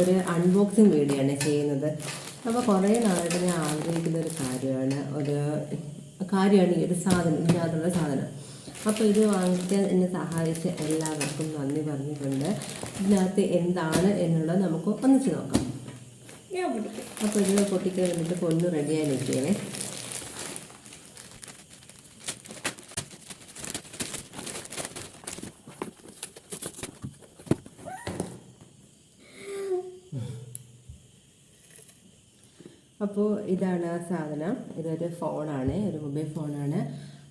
ഒരു unboxing video ആണ് ചെയ്യുന്നത്. അപ്പോൾ കുറേ നാളായിട്ട് ഞാൻ ആഗ്രഹിക്കുന്ന ഒരു കാര്യമാണ് ഈ ഒരു സാധനം, ഇതിനകത്തുള്ള സാധനം. അപ്പോൾ ഇത് വാങ്ങിക്കാൻ എന്നെ സഹായിച്ച എല്ലാവർക്കും നന്ദി പറഞ്ഞിട്ടുണ്ട്. ഇതിനകത്ത് എന്താണ് എന്നുള്ളത് നമുക്ക് ഒന്നിച്ച് നോക്കാം. അപ്പോൾ ഇത് പൊട്ടിക്കാൻ വേണ്ടിയിട്ട് പൊന്നു റെഡിയായി നിൽക്കുകയാണ്. അപ്പോൾ ഇതാണ് ആ സാധനം. ഇതൊരു ഫോണാണ്, ഒരു മൊബൈൽ ഫോണാണ്.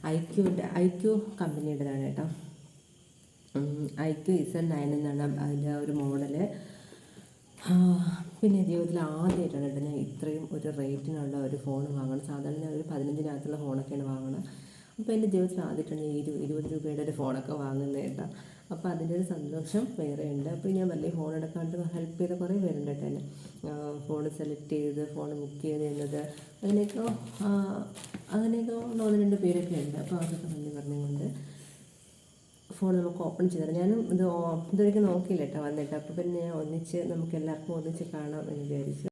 ഐക്യു കമ്പനിയുടേതാണ് കേട്ടോ. ഐക്യു Z9 എന്നാണ് അതിൻ്റെ ഒരു മോഡല്. പിന്നെ ജീവിതത്തിൽ ആദ്യമായിട്ടാണ് കേട്ടോ ഞാൻ ഇത്രയും ഒരു റേറ്റിനുള്ള ഒരു ഫോൺ വാങ്ങണം. സാധാരണ ഒരു 15,000 ഫോണൊക്കെയാണ് വാങ്ങുന്നത്. അപ്പോൾ എൻ്റെ ജീവിതത്തിൽ ആദ്യമായിട്ടാണ് 20 രൂപയുടെ ഒരു ഫോണൊക്കെ വാങ്ങുന്നത് കേട്ടോ. അപ്പോൾ അതിൻ്റെ ഒരു സന്തോഷം വേറെ ഉണ്ട്. അപ്പോൾ ഞാൻ വലിയ ഫോൺ എടുക്കാണ്ട് ഹെൽപ്പ് ചെയ്ത കുറേ പേരുണ്ട് കേട്ടോ എന്നെ. ഫോൺ സെലക്ട് ചെയ്ത് ഫോൺ ബുക്ക് ചെയ്ത് തരുന്നത് അങ്ങനെയൊക്കെ ഒന്ന് രണ്ട് പേരൊക്കെ ഉണ്ട്. അപ്പോൾ അതൊക്കെ നന്ദി പറഞ്ഞുകൊണ്ട് ഫോൺ നമുക്ക് ഓപ്പൺ ചെയ്തത്. ഞാനും ഇതുവരെയൊക്കെ നോക്കിയില്ല കേട്ടോ വന്നിട്ട്. അപ്പോൾ പിന്നെ നമുക്ക് എല്ലാവർക്കും ഒന്നിച്ച് കാണാം എന്ന് വിചാരിച്ചു.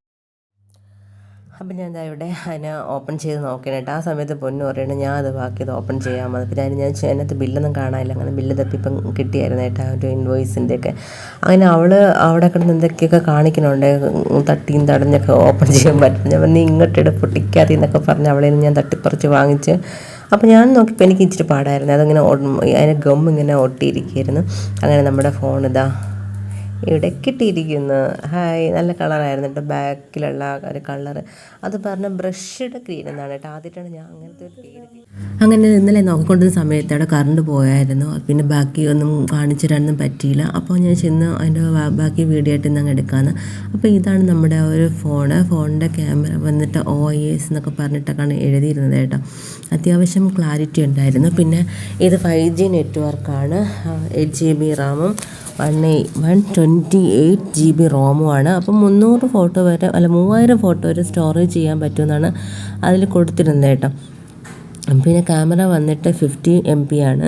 അപ്പം ഞാൻ ഇവിടെ അതിനെ ഓപ്പൺ ചെയ്ത് നോക്കണം കേട്ടോ. ആ സമയത്ത് പൊന്നു പറയണം ഞാൻ അത് ബാക്കിയത് ഓപ്പൺ ചെയ്യാൻ മതി. പിന്നെ ഞാൻ അതിനകത്ത് ബില്ലൊന്നും കാണാനില്ല. അങ്ങനെ ബില്ല് തപ്പിപ്പം കിട്ടിയായിരുന്നു കേട്ടോ, ഒരു ഇൻവോയ്സിൻ്റെ ഒക്കെ. അങ്ങനെ അവിടെ കിടന്ന് എന്തൊക്കെയൊക്കെ കാണിക്കണുണ്ട്, തട്ടിയും തടഞ്ഞൊക്കെ ഓപ്പൺ ചെയ്യാൻ പറ്റും. ഞാൻ പറഞ്ഞ് ഇങ്ങോട്ടിട്ട് പൊട്ടിക്കാതെ എന്നൊക്കെ പറഞ്ഞ് അവളെ ഞാൻ തട്ടിപ്പറിച്ച് വാങ്ങിച്ച്. അപ്പോൾ ഞാൻ നോക്കിയപ്പോൾ എനിക്ക് ഇച്ചിരി പാടായിരുന്നു. അതിങ്ങനെ അതിന് ഗം ഇങ്ങനെ ഒട്ടിയിരിക്കുകയായിരുന്നു. അങ്ങനെ നമ്മുടെ ഫോൺ ഇതാ ഇവിടെ കിട്ടിയിരിക്കുന്നു. ഹായ്, നല്ല കളറായിരുന്നു കേട്ടോ. ബാക്കിലുള്ള ഒരു കളറ് അത് പറഞ്ഞ ബ്രഷ്ഡ് ഗ്രീൻ എന്നാണ് കേട്ടോ. ആദ്യമായിട്ടാണ് ഞാൻ അങ്ങനത്തെ ഒരു പേര്. അങ്ങനെ ഇന്നലെ നോക്കിക്കൊണ്ടിരുന്ന സമയത്ത് അവിടെ കറണ്ട് പോയായിരുന്നു. പിന്നെ ബാക്കി ഒന്നും കാണിച്ചു തരാനൊന്നും പറ്റിയില്ല. അപ്പോൾ ഞാൻ ചെന്ന് അതിൻ്റെ ബാക്കി വീഡിയോ ആയിട്ട് ഇന്നങ്ങ് എടുക്കാമെന്ന്. അപ്പോൾ ഇതാണ് നമ്മുടെ ഒരു ഫോണിൻ്റെ ക്യാമറ വന്നിട്ട് OIS എന്നൊക്കെ പറഞ്ഞിട്ടൊക്കെയാണ് എഴുതിയിരുന്നത് കേട്ടോ. അത്യാവശ്യം ക്ലാരിറ്റി ഉണ്ടായിരുന്നു. പിന്നെ ഇത് 5G നെറ്റ്വർക്കാണ്. 8GB റാമും 128 GB റോമുമാണ്. അപ്പം 300 ഫോട്ടോ വരെ 3000 ഫോട്ടോ വരെ സ്റ്റോറേജ് ചെയ്യാൻ പറ്റുമെന്നാണ് അതിൽ കൊടുത്തിരുന്നത് കേട്ടോ. പിന്നെ ക്യാമറ വന്നിട്ട് 50 MP ആണ്.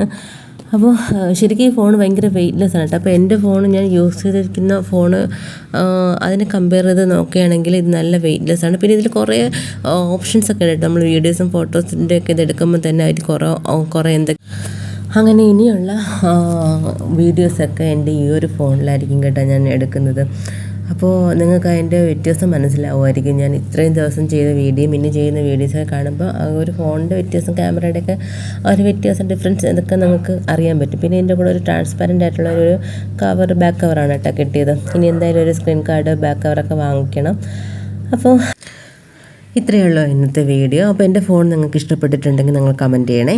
അപ്പോൾ ശരിക്കും ഈ ഫോൺ ഭയങ്കര വെയ്റ്റ്ലെസ് ആണ് കേട്ടോ. അപ്പോൾ എൻ്റെ ഫോൺ ഞാൻ യൂസ് ചെയ്തിരിക്കുന്ന ഫോണ് അതിനെ കമ്പയർ ചെയ്ത് നോക്കുകയാണെങ്കിൽ ഇത് നല്ല വെയ്റ്റ്ലെസ് ആണ്. പിന്നെ ഇതിൽ കുറേ ഓപ്ഷൻസ് ഒക്കെ ഉണ്ട്. നമ്മൾ വീഡിയോസും ഫോട്ടോസിൻ്റെ ഒക്കെ ഇത് എടുക്കുമ്പോൾ തന്നെ അതിൽ കുറേ എന്തൊക്കെ അങ്ങനെ ഇനിയുള്ള വീഡിയോസൊക്കെ എൻ്റെ ഈ ഒരു ഫോണിലായിരിക്കും കേട്ടോ ഞാൻ എടുക്കുന്നത്. അപ്പോൾ നിങ്ങൾക്ക് അതിൻ്റെ വ്യത്യാസം മനസ്സിലാവുമായിരിക്കും. ഞാൻ ഇത്രയും ദിവസം ചെയ്ത വീഡിയോ പിന്നെ ചെയ്യുന്ന വീഡിയോസൊക്കെ കാണുമ്പോൾ ആ ഒരു ഫോണിൻ്റെ വ്യത്യാസം, ക്യാമറയുടെയൊക്കെ ആ ഒരു വ്യത്യാസം, ഡിഫറൻസ് ഇതൊക്കെ നമുക്ക് അറിയാൻ പറ്റും. പിന്നെ ഇതിൻ്റെ കൂടെ ഒരു ട്രാൻസ്പാരൻ്റ് ആയിട്ടുള്ള ഒരു ബാക്ക് കവറാണ് കേട്ടോ കിട്ടിയത്. ഇനി എന്തായാലും ഒരു സ്ക്രീൻ കാർഡ് ബാക്ക് കവറൊക്കെ വാങ്ങിക്കണം. അപ്പോൾ ഇത്രയേ ഉള്ളൂ ഇന്നത്തെ വീഡിയോ. അപ്പോൾ എൻ്റെ ഫോൺ നിങ്ങൾക്ക് ഇഷ്ടപ്പെട്ടിട്ടുണ്ടെങ്കിൽ നിങ്ങൾ കമൻറ്റ് ചെയ്യണേ.